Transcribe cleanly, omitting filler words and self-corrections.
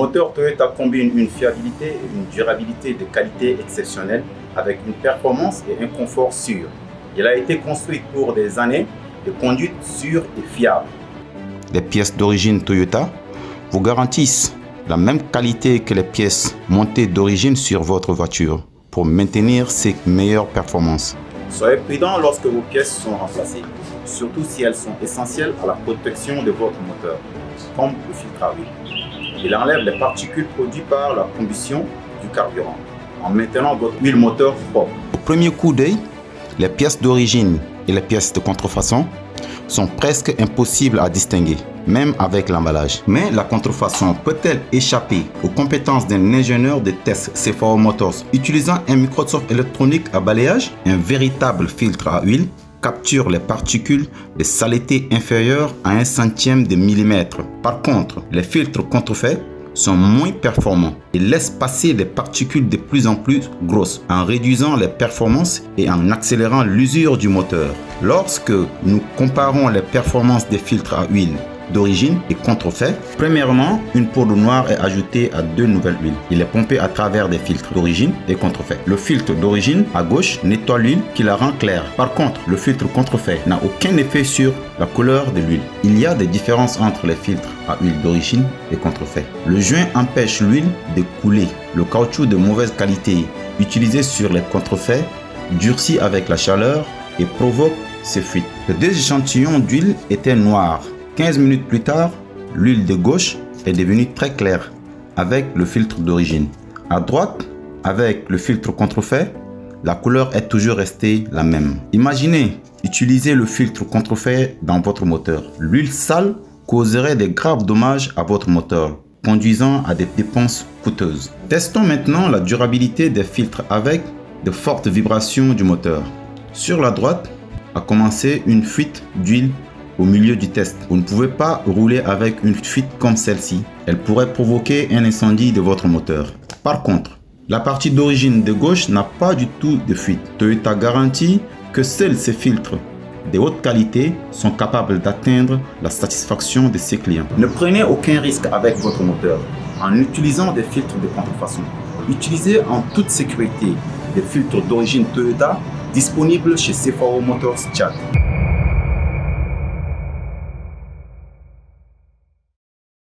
moteur Toyota combine une fiabilité et une durabilité de qualité exceptionnelle avec une performance et un confort sûr. Il a été construit pour des années de conduite sûre et fiable. Les pièces d'origine Toyota vous garantissent la même qualité que les pièces montées d'origine sur votre voiture pour maintenir ses meilleures performances. Soyez prudent lorsque vos pièces sont remplacées, surtout si elles sont essentielles à la protection de votre moteur, comme le filtre à huile. Il enlève les particules produites par la combustion du carburant, en maintenant votre huile moteur propre. Au premier coup d'œil, les pièces d'origine et les pièces de contrefaçon sont presque impossibles à distinguer, même avec l'emballage. Mais la contrefaçon peut-elle échapper aux compétences d'un ingénieur de test CFAO Motors utilisant un Microsoft électronique à balayage? Un véritable filtre à huile capture les particules de saleté inférieures à 1/100 de millimètre. Par contre, les filtres contrefaits sont moins performants et laissent passer des particules de plus en plus grosses en réduisant les performances et en accélérant l'usure du moteur. Lorsque nous comparons les performances des filtres à huile d'origine et contrefait, premièrement, une poudre noire est ajoutée à 2 nouvelles huiles. Il est pompé à travers des filtres d'origine et contrefait. Le filtre d'origine à gauche nettoie l'huile qui la rend claire. Par contre, le filtre contrefait n'a aucun effet sur la couleur de l'huile. Il y a des différences entre les filtres à huile d'origine et contrefait. Le joint empêche l'huile de couler. Le caoutchouc de mauvaise qualité utilisé sur les contrefaits durcit avec la chaleur et provoque ces fuites. Les 2 échantillons d'huile étaient noirs. 15 minutes plus tard, l'huile de gauche est devenue très claire avec le filtre d'origine. À droite, avec le filtre contrefait, la couleur est toujours restée la même. Imaginez utiliser le filtre contrefait dans votre moteur. L'huile sale causerait de graves dommages à votre moteur, conduisant à des dépenses coûteuses. Testons maintenant la durabilité des filtres avec de fortes vibrations du moteur. Sur la droite a commencé une fuite d'huile au milieu du test. Vous ne pouvez pas rouler avec une fuite comme celle-ci. Elle pourrait provoquer un incendie de votre moteur. Par contre, la partie d'origine de gauche n'a pas du tout de fuite. Toyota garantit que seuls ces filtres de haute qualité sont capables d'atteindre la satisfaction de ses clients. Ne prenez aucun risque avec votre moteur en utilisant des filtres de contrefaçon. Utilisez en toute sécurité des filtres d'origine Toyota disponibles chez CFAO Motors Tchad.